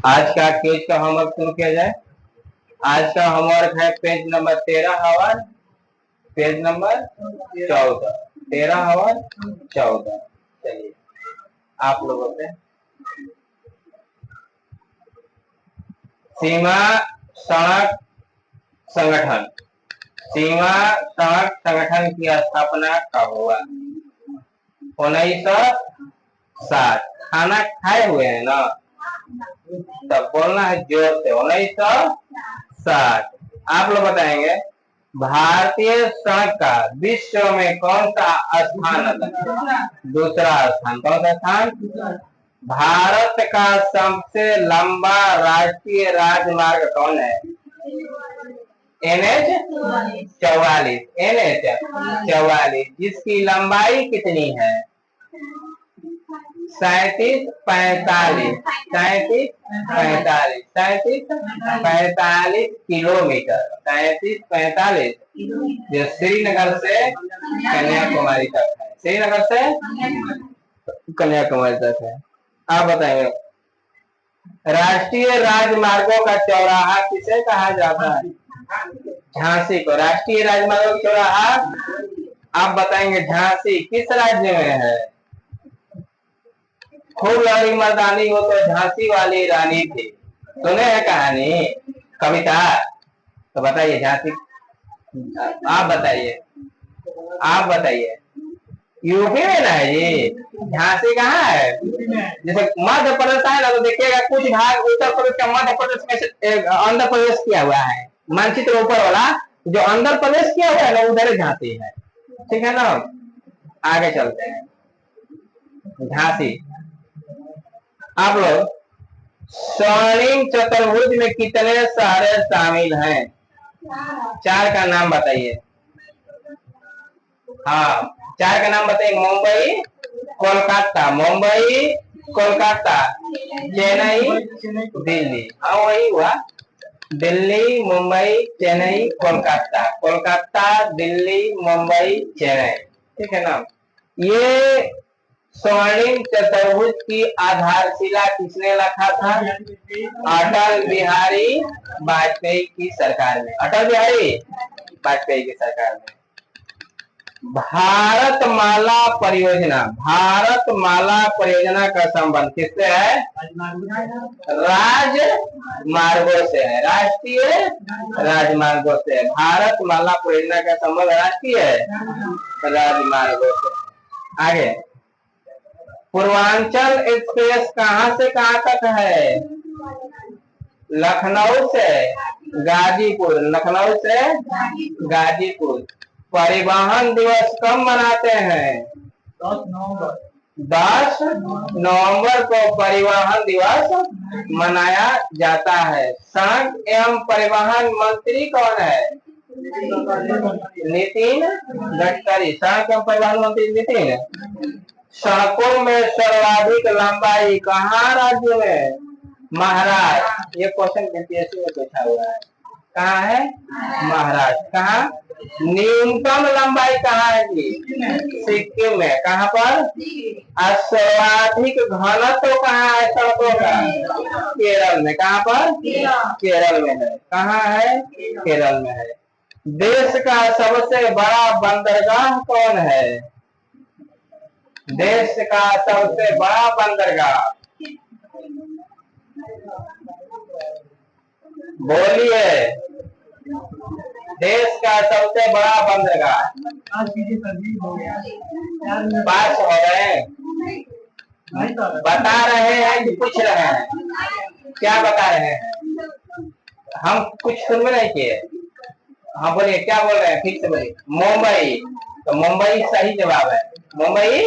आज का क्विज का होमवर्क शुरू किया जाए। आज का होमवर्क है पेज नंबर 13 हवर पेज नंबर 14 13 हवर 14। चलिए आप लोगों से सीमा सड़क संगठन सीमा सड़क संगठन की स्थापना कब हुआ? 1960। खाना खाए हुए हैं ना, तब बोलना है जोर से 1960। आप लोग बताएंगे भारतीय सड़क का विश्व में कौन सा स्थान है? दूसरा स्थान। कौन सा स्थान? भारत का सबसे लंबा राष्ट्रीय राजमार्ग कौन है? NH 44। NH 44 जिसकी लंबाई कितनी है? 37-45 किलोमीटर। 37-45 जो श्रीनगर से कन्याकुमारी तक है। श्रीनगर से कन्याकुमारी तक है। आप बताएंगे राष्ट्रीय राजमार्गों का चौराहा किसे कहा जाता है? झांसी को राष्ट्रीय राजमार्गों का चौराहा। आप बताएंगे झांसी किस राज्य में है? खूब लड़ी मर्दानी हो तो झांसी वाली रानी थी। सुने हैं कहानी, कविता? तो बताइए झांसी। आप बताइए यूपी में ना है जी? झांसी कहाँ है? जैसे मध्य प्रदेश है ना, तो देखिएगा कुछ भाग उत्तर प्रदेश का मध्य प्रदेश में से आंध्र प्रदेश किया हुआ है। मानचित्र ऊपर वाला जो आंध्र प्रदेश किया हुआ है ना, उधर झांसी है। ठीक है ना? आगे चलते हैं। झांसी। आप लोग स्वर्णिम चतुर्भुज में कितने शहर शामिल हैं? 4 का नाम बताइए। हाँ 4 का नाम बताइए। मुंबई कोलकाता, मुंबई कोलकाता, चेन्नई दिल्ली। हाँ वही हुआ, दिल्ली मुंबई चेन्नई कोलकाता, कोलकाता दिल्ली मुंबई चेन्नई। ठीक है ना? ये स्वर्णिम चतुर्भुज की आधारशिला किसने रखा था? अटल बिहारी वाजपेयी की सरकार में। अटल बिहारी वाजपेयी की सरकार में। भारतमाला परियोजना का संबंध किससे है? राजमार्गों से है, राष्ट्रीय राजमार्गों से। भारतमाला परियोजना का संबंध राष्ट्रीय राजमार्गों से। आगे पूर्वांचल एक्सप्रेस कहां से कहां तक है? लखनऊ से गाजीपुर, लखनऊ से गाजीपुर। परिवहन दिवस कब मनाते हैं? 10 नवंबर को परिवहन दिवस मनाया जाता है। सड़क एवं परिवहन मंत्री कौन है? नितिन गडकरी। सड़क एवं परिवहन मंत्री नितिन। सड़कों में सर्वाधिक लंबाई कहाँ राज्य में? महाराष्ट्र। ये क्वेश्चन बीपीएससी में पूछा हुआ है। कहाँ है? महाराष्ट्र। कहाँ? न्यूनतम लंबाई कहाँ है जी? सिक्किम में। कहाँ पर? सर्वाधिक घनत्व कहाँ है सड़कों का? केरल में। कहाँ पर? केरल में है। कहाँ है? केरल में है। देश का सबसे बड़ा बंदरगाह कौन है? देश का सबसे बड़ा बंदरगाह बोलिए। देश का सबसे बड़ा बंदरगाह। पास हो गए? बता रहे हैं कि पूछ रहे हैं? क्या बता रहे हैं? हम कुछ सुन नहीं किए। हाँ बोलिए क्या बोल रहे हैं? ठीक से बोलिए। मुंबई। तो मुंबई सही जवाब है। मुंबई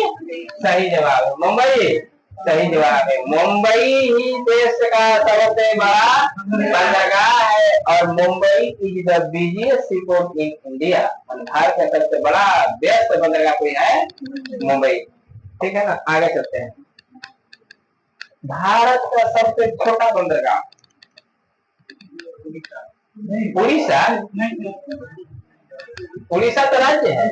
सही जवाब है। मुंबई सही जवाब है। मुंबई ही देश का सबसे बड़ा बंदरगाह है और Mumbai is the busiest C port in India. Bharat का सबसे बड़ा व्यस्त बंदरगाह कोई है? मुंबई। ठीक है ना? आगे चलते हैं। भारत का सबसे छोटा बंदरगाह उड़ीसा। उड़ीसा तो राज्य है।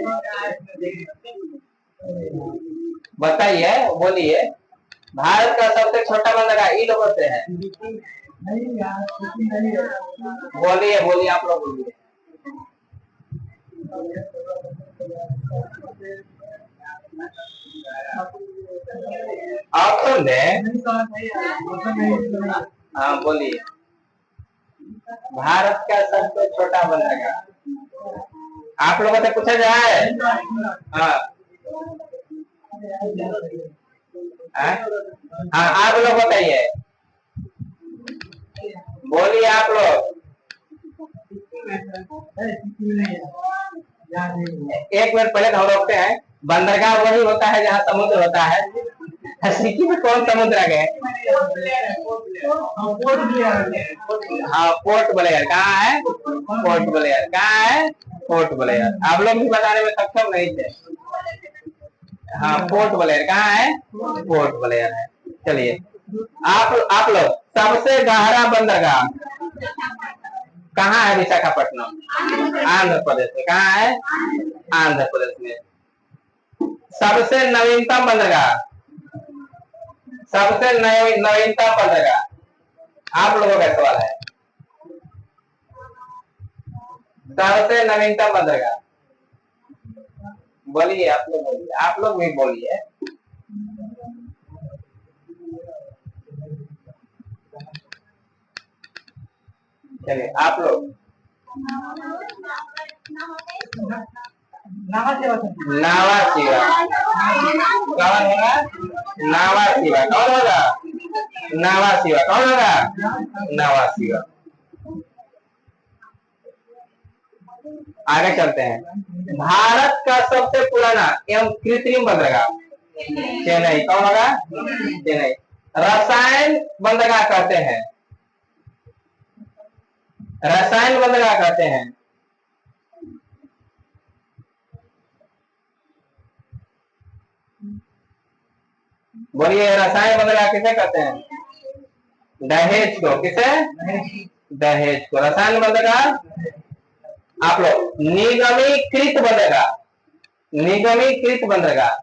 बताइए, बोलिए। भारत का सबसे छोटा बंदरगाह ई लोगों से है। बोलिए बोलिए, आप लोग बोलिए। ऑप्शन दे। हाँ बोलिए। भारत का सबसे छोटा बंदरगाह आप लोगों से पूछा जाए। हाँ हाँ, आप लोग बताइए, बोलिए आप लोग। एक मिनट पहले हम रोकते हैं। बंदरगाह वही होता है जहाँ समुद्र होता है। सिक्किम में कौन समुद्र आ गए? हाँ, पोर्ट ब्लेयर कहाँ है? पोर्ट ब्लेयर कहाँ है? Port Blair. आप लोग भी बताने में सक्षम नहीं थे। हाँ, पोर्ट ब्लेयर कहाँ है? पोर्ट ब्लेयर है। चलिए, आप लोग, सबसे गहरा बंदरगाह कहाँ है? विशाखापट्टनम, आंध्र प्रदेश में। कहाँ है? आंध्र प्रदेश में। सबसे नवीनतम बंदरगाह, सबसे नवीनतम बंदरगाह आप लोगों का सवाल है। सबसे नवीनतम बंदरगाह बोलिए, आप लोग बोलिए, आप लोग भी बोलिए। चलिए आप लोग। नावा शिवा कौन होगा? नावा शिवा कौन होगा? नावा शिवा कौन होगा? नावा शिवा। आगे चलते हैं। भारत का सबसे पुराना एवं कृत्रिम बंदरगाह चेन्नई कौन होगा? चेन्नई। रसायन बंदरगाह कहते हैं, रसायन बंदरगाह कहते हैं। बोलिए, रसायन बंदरगाह किसे कहते हैं? दहेज को। किसे? दहेज को रसायन बंदरगाह। आप लोग, निगमीकृत बंदरगाह, निगमीकृत बंदरगाह,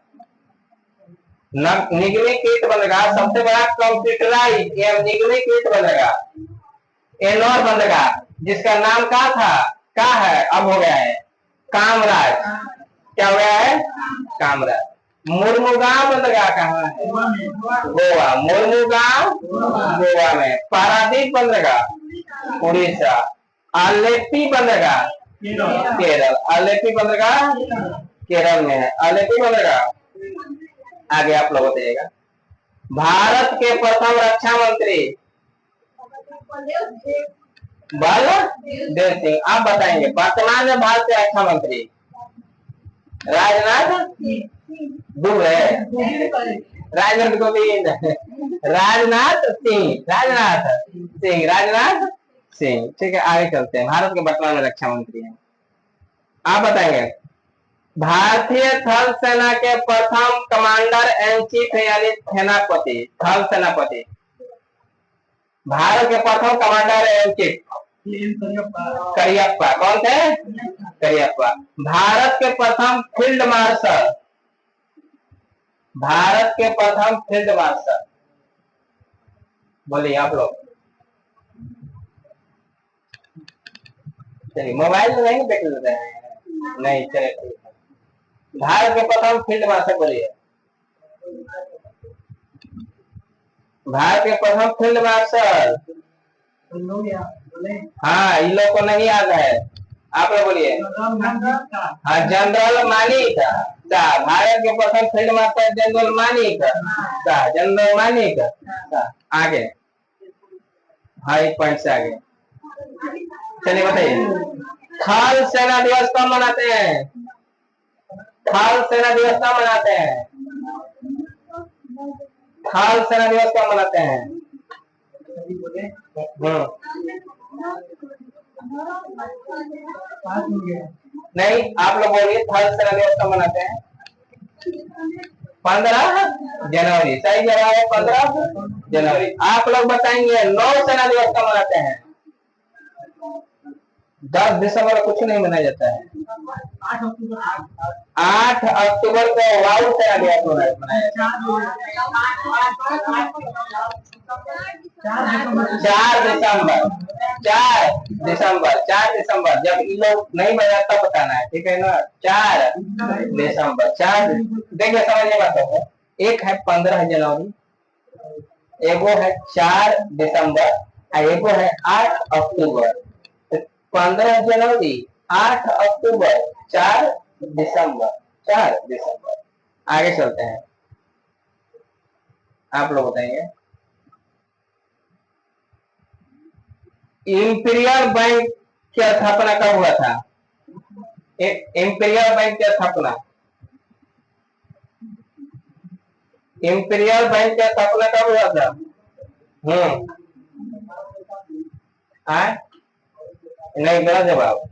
निगमीकृत बंदरगाह सबसे बड़ा कंप्यूटराइज एवं निगमीकृत बंदरगाह एनोर बंदरगाह, जिसका नाम क्या है, अब हो गया है कामराज। क्या हो गया है? कामराज। मुर्मुगांव बंदरगाह कहाँ है? गोवा। मुर्मुगांव गोवा में। पारादीप बंदरगाह उड़ीसा। अलेप्पी बंदरगाह केरल। अलेप्पी बंदरगाह केरल में है। अलेप्पी बंदरगाह। आगे आप लोग बताइएगा। भारत के प्रथम रक्षा मंत्री बलदेव सिंह। आप बताएंगे वर्तमान में भारत के रक्षा मंत्री? राजनाथ डूब रहे, राजनाथ कोविंद, राजनाथ सिंह, राजनाथ सिंह, राजनाथ सिंह। ठीक है, आगे चलते हैं। भारत के वर्तमान में रक्षा मंत्री हैं, आप बताएंगे। भारतीय थल सेना के प्रथम कमांडर इन चीफ यानी सेनापति, थल सेनापति, भारत के प्रथम कमांडर इन चीफ करियप्पा। कौन थे? करियप्पा। भारत के प्रथम फील्ड मार्शल, भारत के प्रथम फील्ड मार्शल बोलिए आप लोग। चलिए, मोबाइल में नहीं देख लेते हैं? नहीं, चलिए ठीक है। भारत के प्रथम फील्ड मार्शल बोलिए। भारत के प्रथम फील्ड मार्शल, हाँ, इन लोग को नहीं याद है, आप लोग बोलिए। हाँ, जनरल मानिक शाह। भारत के प्रथम field marshal general Manik Shah, general Manik Shah. आगे, हाँ, एक पॉइंट से आगे। चलिए बताइए, थल सेना दिवस कब मनाते हैं? थल सेना दिवस कब मनाते हैं? थल सेना दिवस कब मनाते हैं? नहीं, आप लोग बोलिए, थल सेना दिवस कब मनाते हैं? 15 जनवरी। सही जवाब है 15 जनवरी। आप लोग बताएंगे नौ सेना दिवस कब मनाते हैं? 10 दिसंबर कुछ नहीं मनाया जाता है। 8 अक्टूबर को वायु सेना दिवस मनाया जाता है। 4 दिसंबर 4 दिसंबर जब ये लोग नहीं बजा तब बताना है, ठीक है ना। 4 दिसंबर 4 देखिए समझने बात है। एक है 15 जनवरी, एगो है 4 दिसंबर, एगो है 8 अक्टूबर। 15 जनवरी, 8 अक्टूबर, 4 दिसंबर, 4 दिसंबर। आगे चलते हैं, आप लोग बताएंगे। इंपीरियल बैंक की स्थापना कब हुआ था? इंपीरियल बैंक की स्थापना, इंपीरियल बैंक की स्थापना कब हुआ था? आए नहीं, मेरा जवाब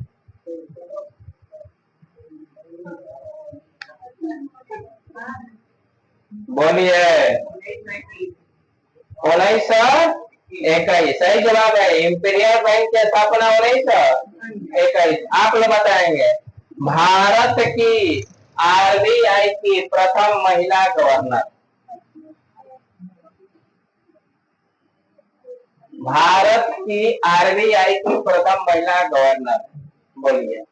बोलिए। 1921 सही जवाब है। इंपीरियल बैंक की स्थापना 1921। आप लोग बताएंगे भारत की आरबीआई की प्रथम महिला गवर्नर, भारत की आरबीआई की प्रथम महिला गवर्नर, बोलिए।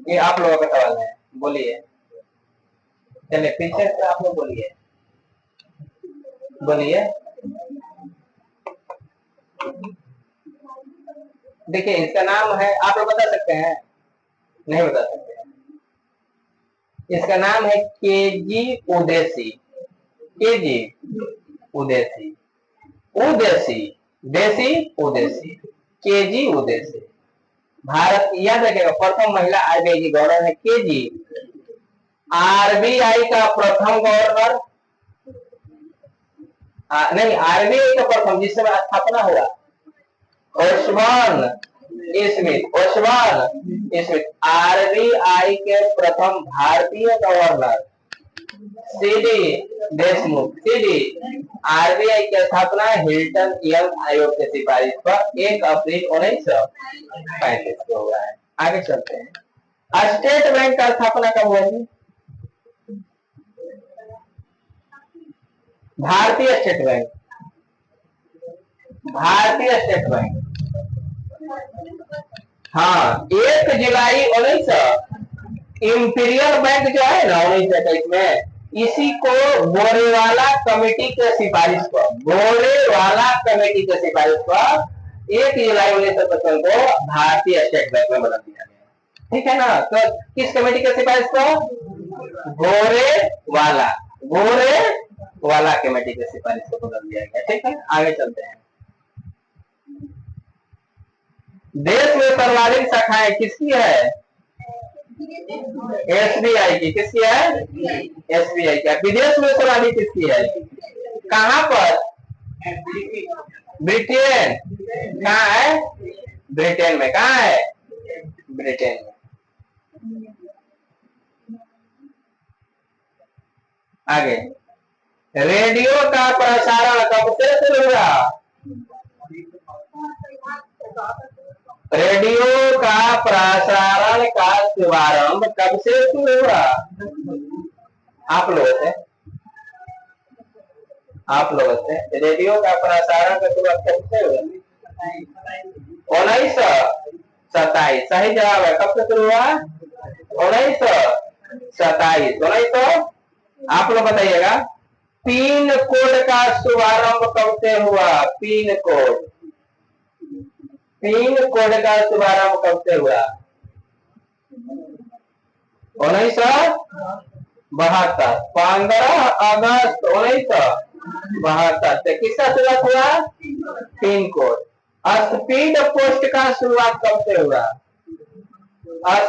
ये आप लोगों का सवाल है, बोलिए। चलिए पीछे से आप लोग बोलिए, बोलिए। देखिए इसका नाम है, आप लोग बता सकते हैं? नहीं बता सकते हैं। इसका नाम है केजी उदेसी, केजी उदेसी, उदेसी, देसी उदेसी, केजी उदेसी। भारत याद रखेगा, प्रथम महिला आरबीआई की गवर्नर है केजी। आरबीआई का प्रथम गवर्नर, नहीं आरबीआई का प्रथम जिस समय स्थापना हुआ, Osborne Smith, Osborne Smith. RBI के प्रथम भारतीय governor C D Deshmukh, C D. RBI की स्थापना हिल्टन यंग आयोग की सिफारिश पर 1 अप्रैल 1935 को हुआ है। आगे चलते हैं। स्टेट बैंक का स्थापना कब हुआ थी? भारतीय स्टेट बैंक, भारतीय स्टेट बैंक। हाँ 1 जुलाई 1900। इंपीरियल बैंक जो है ना 1921 में, इसी को गोरेवाला कमेटी के सिफारिश पर, गोरेवाला कमेटी के सिफारिश पर 1 जुलाई 1955 को भारतीय स्टेट बैंक में बदल दिया गया, ठीक है ना। तो किस कमेटी के सिफारिश पर? गोरेवाला, गोरेवाला कमेटी के सिफारिश को बदल दिया गया, ठीक है। आगे चलते हैं। देश में सर्वाधिक शाखाएं किसकी है? एसबीआई की। किसकी है? एसबीआई की। विदेश में सर्वाधिक किसकी है? कहां पर? ब्रिटेन। कहाँ है? ब्रिटेन में। कहाँ है? ब्रिटेन में। आगे, रेडियो का प्रसारण कब से शुरू हुआ? रेडियो का प्रसारण का शुभारंभ कब से शुरू हुआ? आप लोगों से, आप लोगों से रेडियो का प्रसारण का शुरुआत कब से हुआ? 1927 सही जवाब है। कब से शुरू हुआ? 1927, 1900। आप लोग बताइएगा पिन कोड का शुभारंभ कब से हुआ? पिन कोड, पिन कोड का शुभारंभ कब से हुआ? 1972, 15 अगस्त 1972 से किसका शुरुआत हुआ? Pin code. स्पीड पोस्ट का शुरुआत कब से हुआ?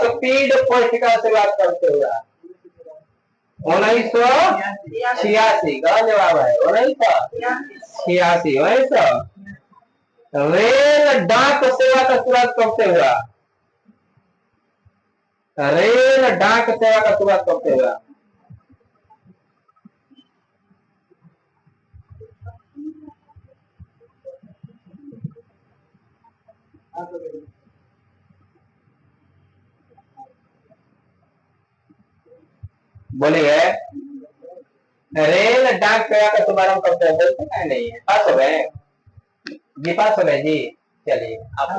स्पीड पोस्ट का शुरुआत कब से हुआ? 1986, गलत जवाब है। 1986, 1900। रेल डाक सेवा का शुरुआत कब से हुआ? रेल डाक सेवा का शुरुआत कब से हुआ? बोलिए, रेल डाक सेवा का शुभारंभ कब हुआ? बोलते हैं नहीं है, पास हो गए जी, पास हो गए जी। चलिए आप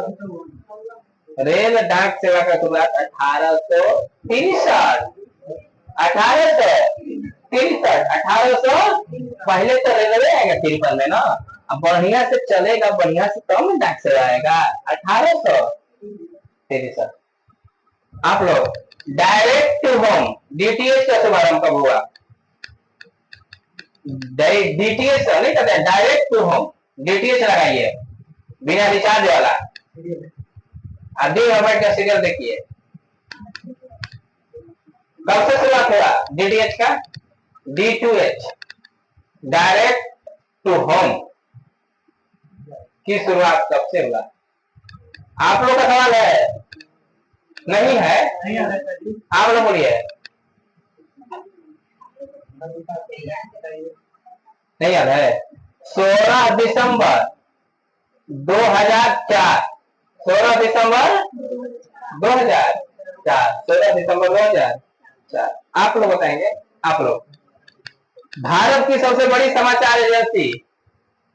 रेल डाक सेवा का शुरुआत 1863, 1863, 1800। पहले तो रेलवे आएगा 53 में ना, अब बढ़िया से चलेगा, बढ़िया से तब में डाक सेवा आएगा 1863। आप लोग डायरेक्ट टू होम डीटीएच का शुभारंभ कब हुआ? डीटीएच नहीं कहते, डायरेक्ट टू होम, डीटीएच लगाइए, बिना रिचार्ज वाला। अभी गवर्नमेंट का सीरियल देखिए, कब से शुरुआत हुआ डीटीएच का? D2H, डायरेक्ट टू होम की शुरुआत कब से हुआ? आप लोग का सवाल है? नहीं है, आप लोग बोलिए। नहीं याद है? 16 दिसंबर 2004, 16 दिसंबर 2004, 16 दिसंबर 2004। आप लोग बताएंगे। आप लोग, भारत की सबसे बड़ी समाचार agency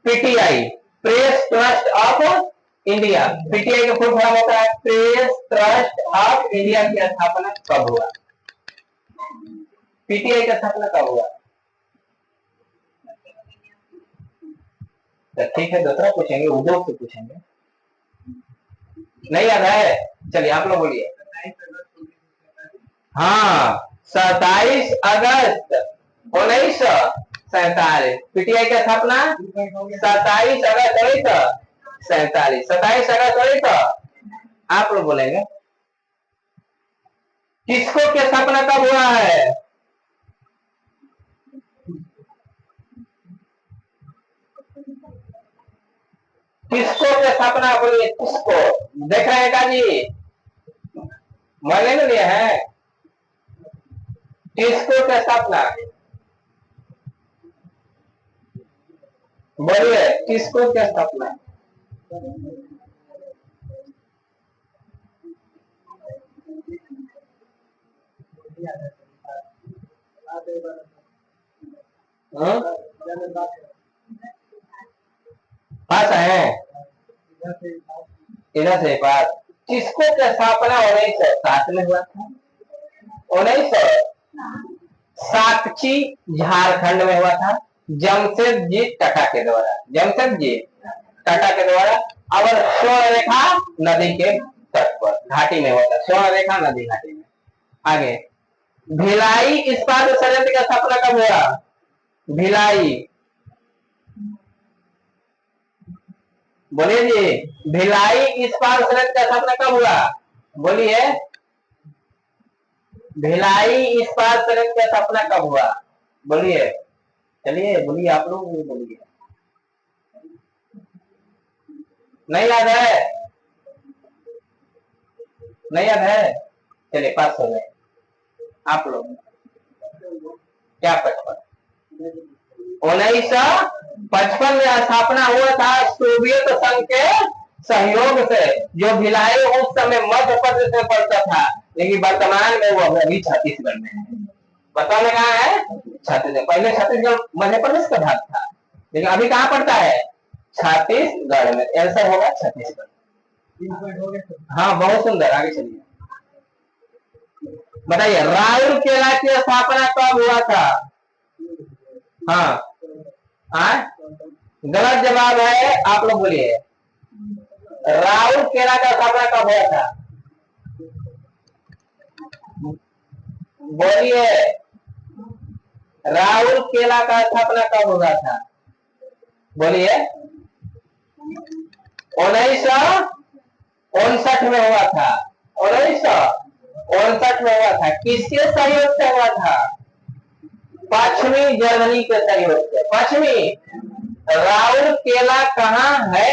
PTI, press trust of India, PTI का फुल फॉर्म होता है प्रेस ट्रस्ट ऑफ इंडिया की स्थापना कब हुआ? पीटीआई का स्थापना कब हुआ? तो ठीक है, दूसरा पूछेंगे, उद्योग से पूछेंगे। नहीं याद है? चलिए आप लोग बोलिए। हाँ, 27 अगस्त 1947, पीटीआई की स्थापना 27 अगस्त 1947, 27 अगस्त 1947। आप लोग बोलेंगे। किसको की स्थापना कब हुआ है? किसको की स्थापना बोलिए, किसको? देख रहे हैं का जी? मैंने नहीं लिया है। किसको की स्थापना बोलिए, किसको की स्थापना? पास है, इधर से पास। किसको की स्थापना 1907 में हुआ था? 1907 झारखंड में हुआ था, जमशेदजी टाटा के द्वारा, जमशेदजी टाटा के द्वारा। और स्वर्ण रेखा नदी के तट पर, घाटी में होता है, स्वर्ण रेखा नदी घाटी में। आगे, भिलाई इस्पात संयंत्र का स्थापना कब हुआ? भिलाई, बोलिए जी, भिलाई इस्पात संयंत्र का स्थापना कब हुआ? बोलिए, भिलाई इस्पात संयंत्र का स्थापना कब हुआ? बोलिए, चलिए बोलिए, आप लोग बोलिए। नहीं याद है? नहीं याद है? चलिए पास हो गए आप लोग। क्या 55? 1955 में स्थापना हुआ था सोवियत संघ के सहयोग से, जो भिलाई उस समय मध्य प्रदेश में पड़ता था, लेकिन वर्तमान में वो अभी छत्तीसगढ़ में है। वर्तमान में कहाँ है? छत्तीसगढ़। पहले छत्तीसगढ़ मध्य प्रदेश का भाग था, लेकिन अभी कहाँ पड़ता है? छत्तीसगढ़ में। आंसर होगा छत्तीसगढ़। हाँ, बहुत सुंदर। आगे चलिए, बताइए, राउरकेला की स्थापना कब हुआ था? हाँ, गलत जवाब है, आप लोग बोलिए। राउरकेला का स्थापना कब हुआ था? बोलिए, राउरकेला का स्थापना कब हुआ था? बोलिए। 1959 में हुआ था, 1959 में हुआ था। किसके सहयोग से हुआ था? पश्चिमी जर्मनी के सहयोग से। पश्चिमी, राउरकेला कहाँ है?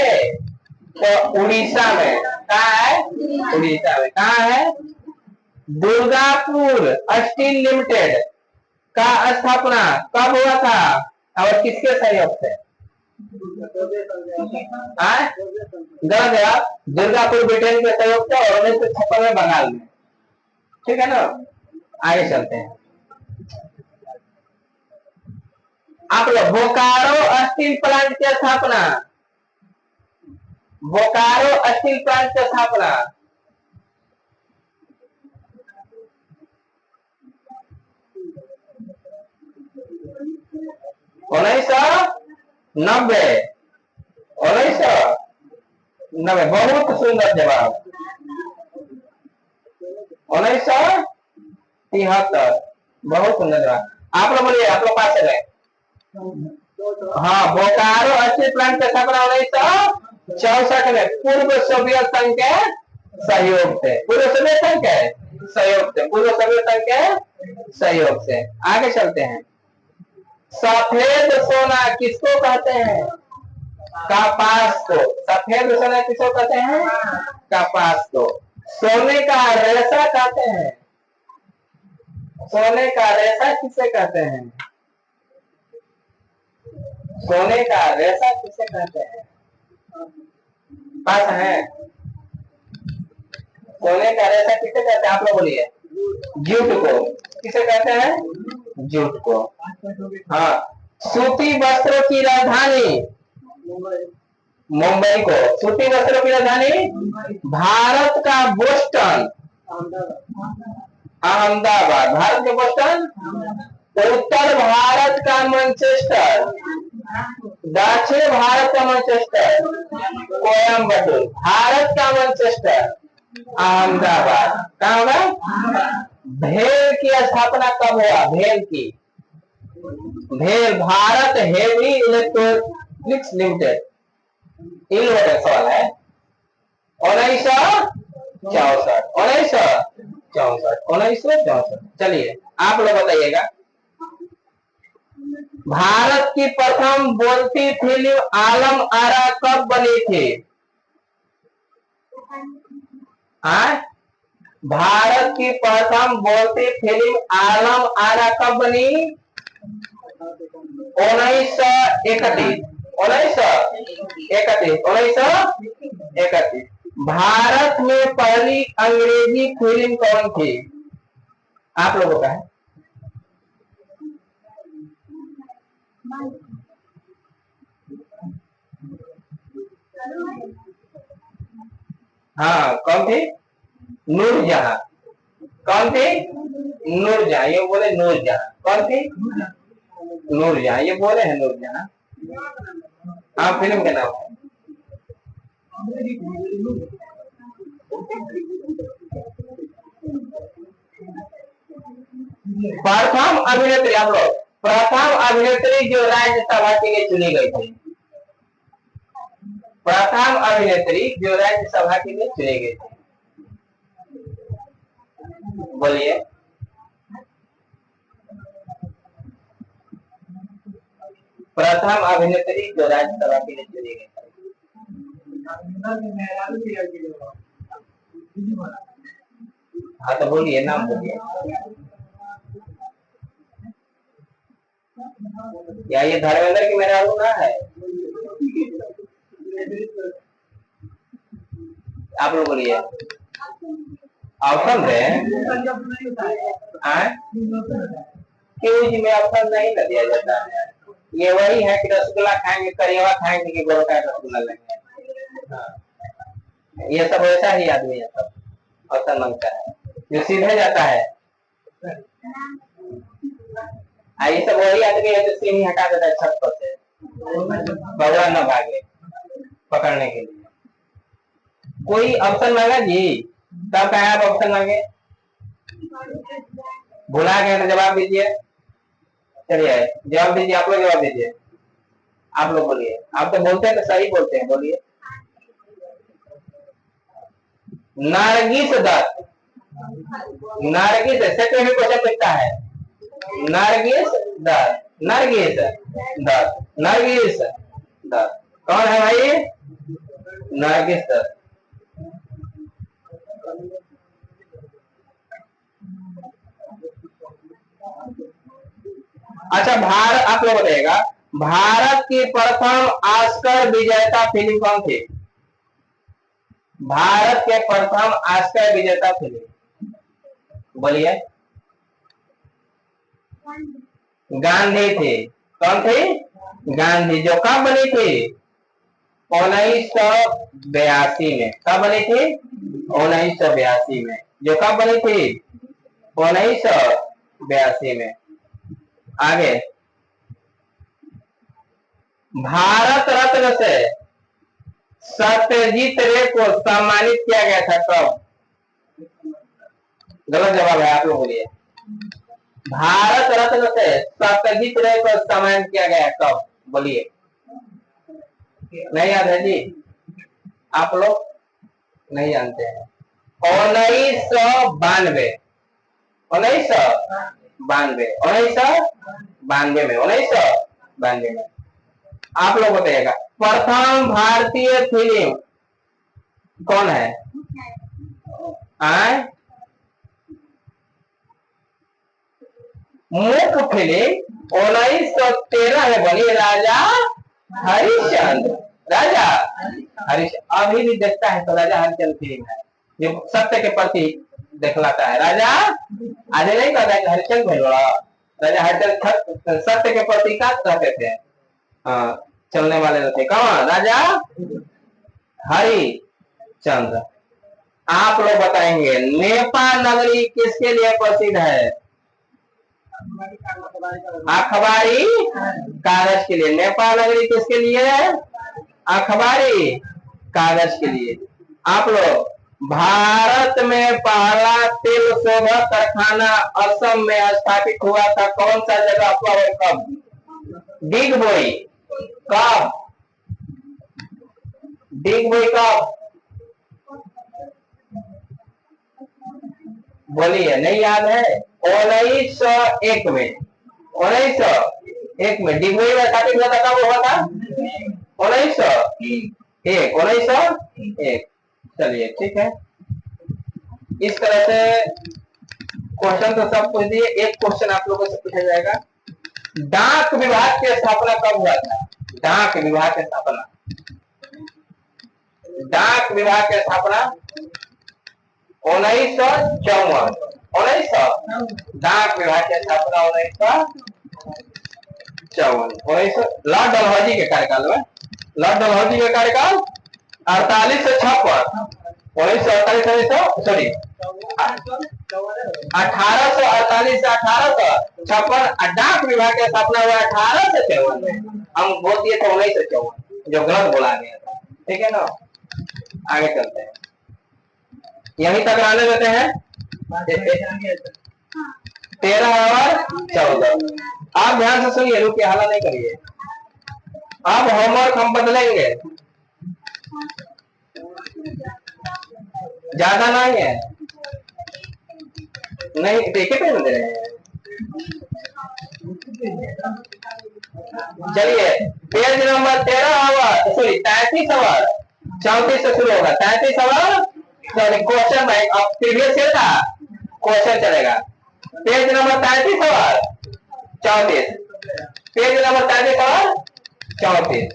तो उड़ीसा में। कहाँ है? उड़ीसा में। कहाँ है? दुर्गापुर स्टील लिमिटेड का स्थापना कब हुआ था और किसके सहयोग से? गलत जवाब, दुर्गापुर ब्रिटेन के सहयोग से और 1956 में बंगाल में। ठीक है ना? आगे चलते हैं। आप लोग बोकारो स्टील प्लांट की स्थापना, बोकारो स्टील प्लांट की स्थापना 1990, 1990। बहुत सुंदर जवाब। 1973, बहुत सुंदर जवाब। आप लोग बोलिए, आप लोग पास है। हाँ, बोकारो स्टील प्लांट की स्थापना 1964 में पूर्व सोवियत संघ के सहयोग से, पूर्व सोवियत संघ के सहयोग से, पूर्व सोवियत संघ के सहयोग से। आगे चलते हैं। सफेद सोना किसको कहते हैं? कपास को। सफेद सोना किसको कहते हैं? कपास को। सोने का रेशा कहते हैं, सोने का रेशा किसे कहते हैं? सोने का रेशा किसे कहते हैं? पास है? सोने का रेशा किसे कहते हैं? आप लोग बोलिए। जूट को। किसे कहते हैं? जूट को। हाँ। सूती वस्त्रों की राजधानी मुंबई को। सूती वस्त्रों की राजधानी भारत का बोस्टन, अहमदाबाद। भारत के बोस्टन। उत्तर भारत का मैनचेस्टर, दक्षिण भारत का मैनचेस्टर कोयम्बटूर, भारत का मैनचेस्टर अहमदाबाद। कहाँ होगा? भेल की स्थापना कब हुआ? भेल की, भेल Bharat heavy electronics limited, innovator सवाल है। 1964, 1964, 1964। चलिए आप लोग बताइएगा। भारत की प्रथम बोलती फिल्म आलम आरा कब बनी थी? भारत की प्रथम बोलती फिल्म आलम आरा कब बनी? 1931, 1931, 1931। भारत में पहली अंग्रेजी फिल्म कौन थी? आप लोगों का है। हाँ, कौन थी? नूरजहां। कौन थी? नूरजहां। ये बोले नूरजहां। कौन थी? नूरजहां। ये बोले हैं नूरजहां। हाँ, फिल्म के नाम है। प्रथम अभिनेत्री, आप लोग, प्रथम अभिनेत्री जो राज्यसभा के लिए चुनी गई थी, प्रथम अभिनेत्री जो राज्यसभा के लिए चुनी गई थी, बोलिए। प्रथम अभिनेत्री जो राज्यसभा के लिए चुनी गई थी। हाँ, तो बोलिए, नाम बोलिए। या ये धर्मेंद्र की मेरा ना है? आप लोग बोलिए। ऑप्शन दे। क्यों जी, में ऑप्शन नहीं ना दिया जाता है। ये वही है कि रसगुल्ला खाएंगे, करिया खाएंगे कि गोल का रसगुल्ला लेंगे। हाँ। ये सब वैसा ही आदमी है, सब ऑप्शन मांगता है जो सीधे जाता है। ये सब वही आदमी है जो सीढ़ी हटा देता है छत पर से, बगड़ा न भागे पकड़ने के लिए। कोई ऑप्शन मांगा जी? तब कहा आप ऑप्शन मांगे? भुला गए तो जवाब दीजिए। चलिए जवाब दीजिए, आप लोग जवाब दीजिए। आप लोग बोलिए। आप तो बोलते हैं तो सही बोलते हैं, बोलिए। नरगिस दत्त। नरगिस सेकंड क्वेश्चन लिखता है नरगिस दत्त, नरगिस दत्त, नरगिस दत्त। कौन है भाई? नरगिस दत्त। अच्छा, भारत, आप लोग बताइएगा, भारत की प्रथम ऑस्कर विजेता फिल्म कौन थी? भारत के प्रथम ऑस्कर विजेता फिल्म, बोलिए। गांधी थी। कौन थी? गांधी। जो कब बनी थी? 1982 में। कब बनी थी? 1982 में। जो कब बनी थी? 1982 में। आगे, भारत रत्न से सत्यजीत रे को सम्मानित किया गया था कब? गलत जवाब है, आप लोग बोलिए। भारत रत्न से सत्यजीत रे को सम्मानित किया गया कब? बोलिए। नहीं याद है जी? आप लोग नहीं जानते हैं। 1992। 1992 में 1992 में। आप लोग बताइएगा, प्रथम भारतीय फिल्म कौन है? मुख्य फिल्म 1913 में बनी, राजा हरिश्चंद्र। राजा हरिश्चंद्र अभी भी देखता है तो राजा हरिश्चंद्र फिल्म है, जो सत्य के प्रति दिखलाता है। राजा आज नहीं कहता है हरिश्चंद्र भैया, राजा हरिश्चंद्र सत्य के प्रति क्या कहते थे? हाँ, चलने वाले थे। कौन? राजा हरिश्चंद्र। आप लोग बताएंगे, नेपाल नगरी किसके लिए प्रसिद्ध है? अखबारी कागज के लिए। नेपाल नगरी किसके लिए है? अखबारी कागज के लिए। आप लोग, भारत में पहला तेल शोधक कारखाना असम में स्थापित हुआ था, कौन सा जगह पर? कब? डिगबोई। कब? डिगबोई कब? बोलिए, नहीं याद है? 1901 में। 1901 में डिगबोई में स्थापित हुआ था। कब हुआ था? 1901। चलिए ठीक है। इस तरह से क्वेश्चन तो सब पूछ दिए। एक क्वेश्चन आप लोगों से पूछा जाएगा, डाक विभाग की स्थापना कब हुआ था? डाक विभाग की स्थापना, डाक विभाग की स्थापना 1954। 1900। डाक विभाग की स्थापना 1954। लॉर्ड डलहौजी के कार्यकाल में। लॉर्ड डलहौजी के कार्यकाल 48 से 56। 1948 सॉरी 1848 से 1856। डाक विभाग की स्थापना हुआ 1854 में। हम बोल दिए थे 1954, जो गलत बोला गया था। ठीक है ना? आगे चलते हैं, यहीं तक रहने देते हैं। 13 और 14। आप ध्यान से सुनिए, रुकिए, हल्ला नहीं करिए। अब होमवर्क हम बदलेंगे, ज्यादा नहीं है। नहीं देखे पे दे रहे हैं। चलिए, पेज नंबर 13 सॉरी 33 सवाल 34 से शुरू होगा। 33 सवाल सॉरी क्वेश्चन बैंक अब प्रीवियस ईयर का क्वेश्चन चलेगा। पेज नंबर 33 सवाल 34। पेज नंबर 33 सवाल 34।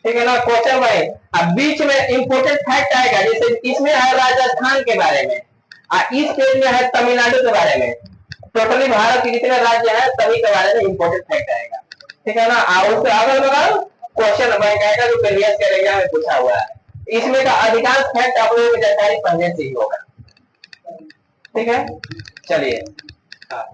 ठीक है ना? क्वेश्चन भाई, अब बीच में इंपोर्टेंट फैक्ट आएगा, जैसे इसमें है राजस्थान के बारे में, इस पेज में है तमिलनाडु के बारे में। टोटली भारत के जितने राज्य हैं सभी के बारे में इंपोर्टेंट फैक्ट आएगा। ठीक है ना? उससे अगल बगल क्वेश्चन बैंक आएगा जो प्रीवियस ईयर एग्जाम में पूछा हुआ है। इसमें का अधिकांश फैक्ट आप लोगों की जानकारी पहले से ही होगा। ठीक है, चलिए। हाँ।